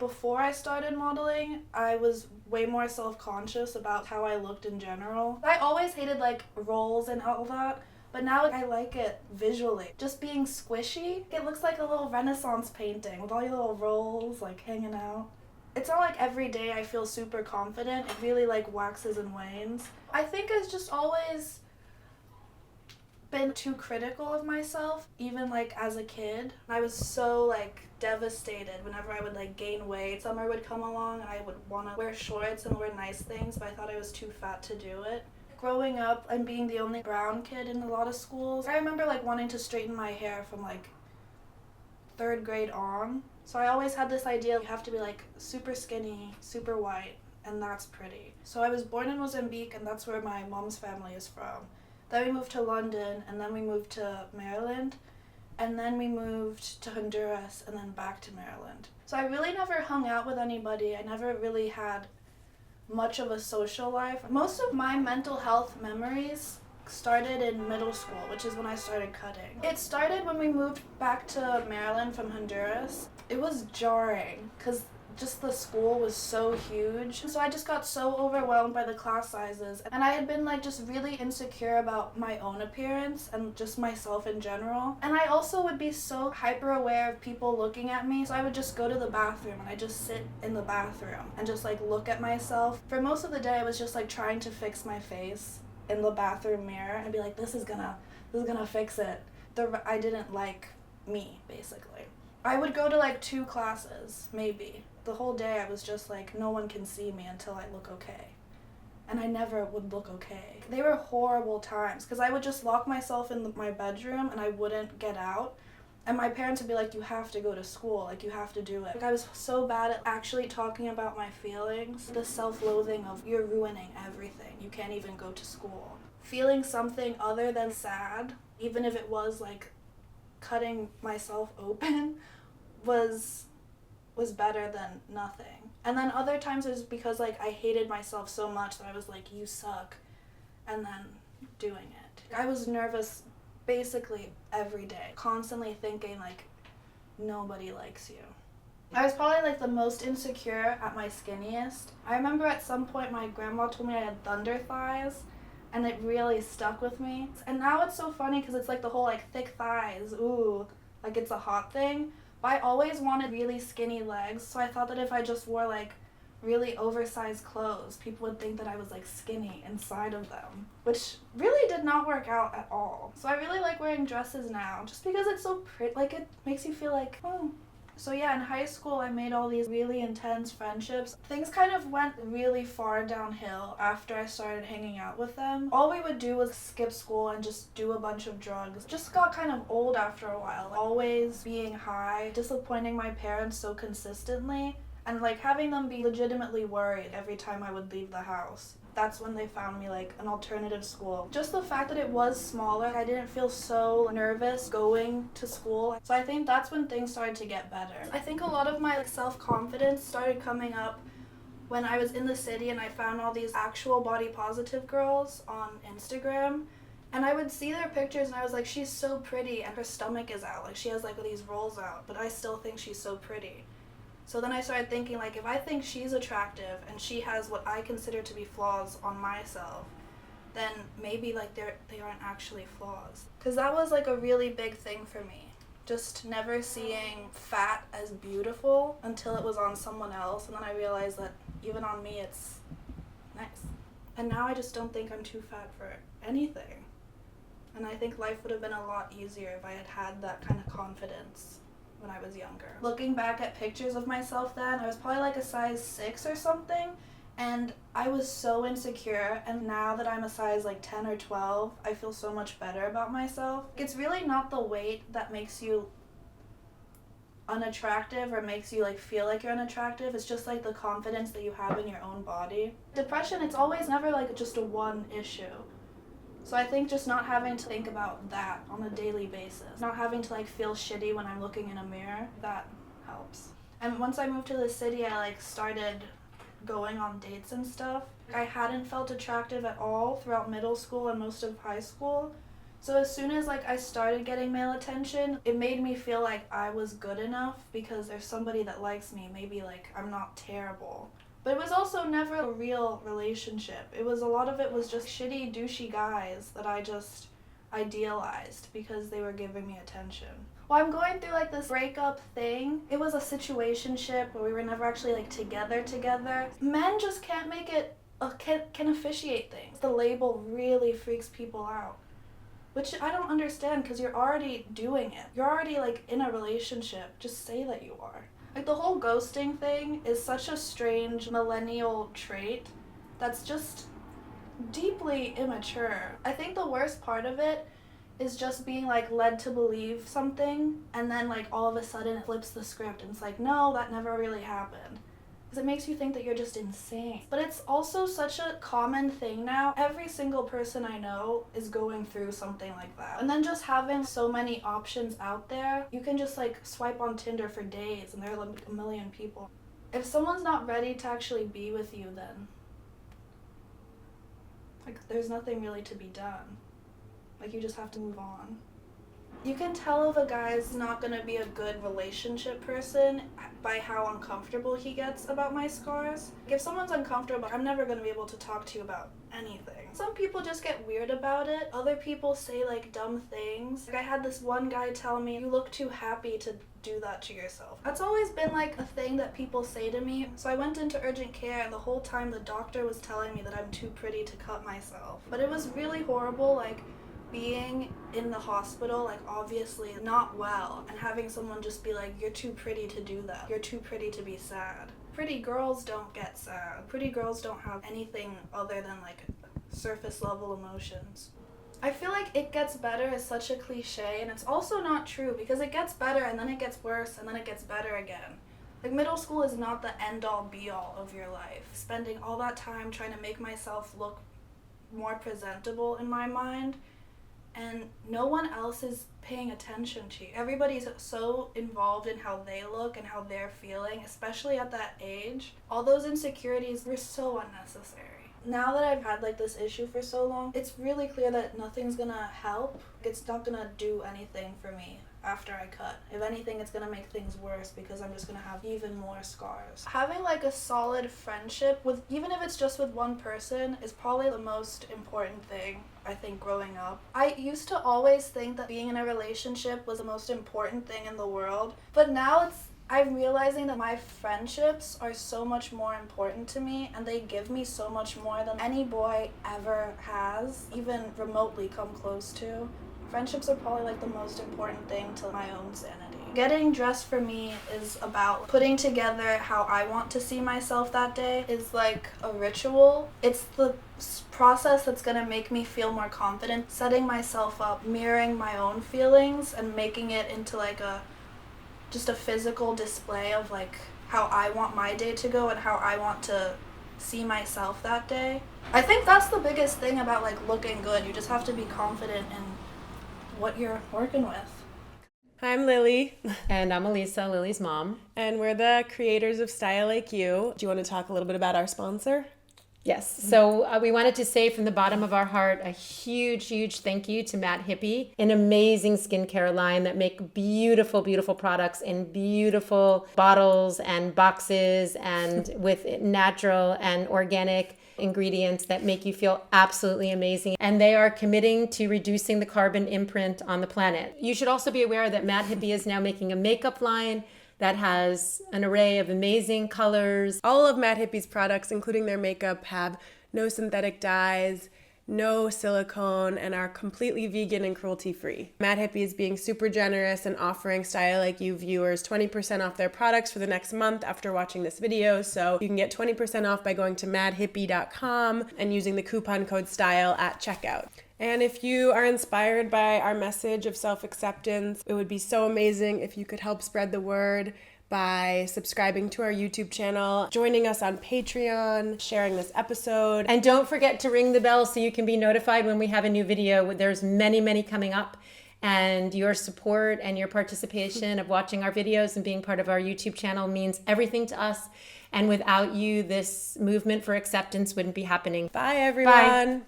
Before I started modeling, I was way more self-conscious about how I looked in general. I always hated like rolls and all that, but now I like it visually. Just being squishy, it looks like a little Renaissance painting with all your little rolls like hanging out. It's not like every day I feel super confident. It really like waxes and wanes. I think it's just always been too critical of myself, even like as a kid. I was so like devastated whenever I would like gain weight. Summer would come along and I would want to wear shorts and wear nice things, but I thought I was too fat to do it. Growing up and being the only brown kid in a lot of schools, I remember like wanting to straighten my hair from like 3rd grade on. So I always had this idea you have to be like super skinny, super white, and that's pretty. So I was born in Mozambique, and that's where my mom's family is from. Then we moved to London, and then we moved to Maryland, and then we moved to Honduras, and then back to Maryland. So I really never hung out with anybody. I never really had much of a social life. Most of my mental health memories started in middle school, which is when I started cutting. It started when we moved back to Maryland from Honduras. It was jarring because just the school was so huge. So I just got so overwhelmed by the class sizes, and I had been like just really insecure about my own appearance and just myself in general. And I also would be so hyper aware of people looking at me, so I would just go to the bathroom and I just sit in the bathroom and just like look at myself. For most of the day I was just like trying to fix my face in the bathroom mirror and be like, this is gonna fix it. I didn't like me, basically. I would go to like 2 classes, maybe. The whole day I was just like, no one can see me until I look okay. And I never would look okay. They were horrible times because I would just lock myself in my bedroom and I wouldn't get out. And my parents would be like, you have to go to school, like you have to do it. Like I was so bad at actually talking about my feelings. The self-loathing of you're ruining everything. You can't even go to school. Feeling something other than sad, even if it was like cutting myself open, was better than nothing. And then other times it was because like I hated myself so much that I was like, you suck, and then doing it. I was nervous basically every day, constantly thinking like nobody likes you. I was probably like the most insecure at my skinniest. I remember at some point my grandma told me I had thunder thighs, and it really stuck with me. And now it's so funny because it's like the whole like thick thighs, ooh, like it's a hot thing. But I always wanted really skinny legs, so I thought that if I just wore like really oversized clothes, people would think that I was like skinny inside of them, which really did not work out at all. So I really like wearing dresses now just because it's so pretty, like it makes you feel like, oh. So yeah, in high school I made all these really intense friendships. Things kind of went really far downhill after I started hanging out with them. All we would do was skip school and just do a bunch of drugs. Just got kind of old after a while. Always being high, disappointing my parents so consistently, and like having them be legitimately worried every time I would leave the house. That's when they found me like an alternative school. Just the fact that it was smaller, I didn't feel so nervous going to school. So I think that's when things started to get better. I think a lot of my like self-confidence started coming up when I was in the city and I found all these actual body positive girls on Instagram. And I would see their pictures and I was like, she's so pretty and her stomach is out. Like she has like these rolls out, but I still think she's so pretty. So then I started thinking, like, if I think she's attractive and she has what I consider to be flaws on myself, then maybe, like, they aren't actually flaws. Because that was, like, a really big thing for me. Just never seeing fat as beautiful until it was on someone else. And then I realized that even on me, it's nice. And now I just don't think I'm too fat for anything. And I think life would have been a lot easier if I had had that kind of confidence when I was younger. Looking back at pictures of myself then, I was probably like a size 6 or something, and I was so insecure, and now that I'm a size like 10 or 12, I feel so much better about myself. It's really not the weight that makes you unattractive or makes you like feel like you're unattractive. It's just like the confidence that you have in your own body. Depression, it's always never like just a one issue. So I think just not having to think about that on a daily basis, not having to like feel shitty when I'm looking in a mirror, that helps. And once I moved to the city, I like started going on dates and stuff. I hadn't felt attractive at all throughout middle school and most of high school. So as soon as like I started getting male attention, it made me feel like I was good enough because there's somebody that likes me. Maybe like I'm not terrible. But it was also never a real relationship. A lot of it was just shitty, douchey guys that I just idealized because they were giving me attention. Well, I'm going through like this breakup thing. It was a situationship where we were never actually like together. Men just can't make it, can officiate things. The label really freaks people out. Which I don't understand because you're already doing it. You're already like in a relationship. Just say that you are. Like the whole ghosting thing is such a strange millennial trait that's just deeply immature. I think the worst part of it is just being like led to believe something and then like all of a sudden it flips the script and it's like, no, that never really happened. Because it makes you think that you're just insane. But it's also such a common thing now. Every single person I know is going through something like that. And then just having so many options out there, you can just like swipe on Tinder for days and there are like a million people. If someone's not ready to actually be with you, then like there's nothing really to be done. Like you just have to move on. You can tell if a guy's not gonna be a good relationship person by how uncomfortable he gets about my scars. If someone's uncomfortable, I'm never gonna be able to talk to you about anything. Some people just get weird about it. Other people say like dumb things. Like I had this one guy tell me, you look too happy to do that to yourself. That's always been like a thing that people say to me. So I went into urgent care and the whole time the doctor was telling me that I'm too pretty to cut myself. But it was really horrible, like being in the hospital, like obviously not well, and having someone just be like, you're too pretty to do that. You're too pretty to be sad. Pretty girls don't get sad. Pretty girls don't have anything other than like surface level emotions. I feel like it gets better is such a cliche, and it's also not true because it gets better and then it gets worse and then it gets better again. Like middle school is not the end all be all of your life. Spending all that time trying to make myself look more presentable in my mind, and no one else is paying attention to you. Everybody's so involved in how they look and how they're feeling, especially at that age. All those insecurities were so unnecessary. Now that I've had like this issue for so long, it's really clear that nothing's gonna help. It's not gonna do anything for me after I cut. If anything, it's gonna make things worse because I'm just gonna have even more scars. Having like a solid friendship with, even if it's just with one person, is probably the most important thing, I think, growing up. I used to always think that being in a relationship was the most important thing in the world, but now I'm realizing that my friendships are so much more important to me and they give me so much more than any boy ever has, even remotely come close to. Friendships are probably like the most important thing to my own sanity. Getting dressed for me is about putting together how I want to see myself that day. Is like a ritual. It's the process that's gonna make me feel more confident, setting myself up, mirroring my own feelings and making it into like just a physical display of like how I want my day to go and how I want to see myself that day. I think that's the biggest thing about like looking good. You just have to be confident in what you're working with. Hi, I'm Lily. And I'm Elisa, Lily's mom. And we're the creators of StyleLikeU. Do you want to talk a little bit about our sponsor? Yes. So we wanted to say from the bottom of our heart a huge, huge thank you to Matt Hippie, an amazing skincare line that make beautiful, beautiful products in beautiful bottles and boxes and with natural and organic ingredients that make you feel absolutely amazing. And they are committing to reducing the carbon imprint on the planet. You should also be aware that Matt Hippie is now making a makeup line that has an array of amazing colors. All of Matt Hippie's products, including their makeup, have no synthetic dyes, no silicone, and are completely vegan and cruelty-free. Matt Hippie is being super generous and offering StyleLikeU viewers 20% off their products for the next month after watching this video. So you can get 20% off by going to madhippie.com and using the coupon code STYLE at checkout. And if you are inspired by our message of self-acceptance, it would be so amazing if you could help spread the word by subscribing to our YouTube channel, joining us on Patreon, sharing this episode. And don't forget to ring the bell so you can be notified when we have a new video. There's many, many coming up. And your support and your participation of watching our videos and being part of our YouTube channel means everything to us. And without you, this movement for acceptance wouldn't be happening. Bye, everyone. Bye.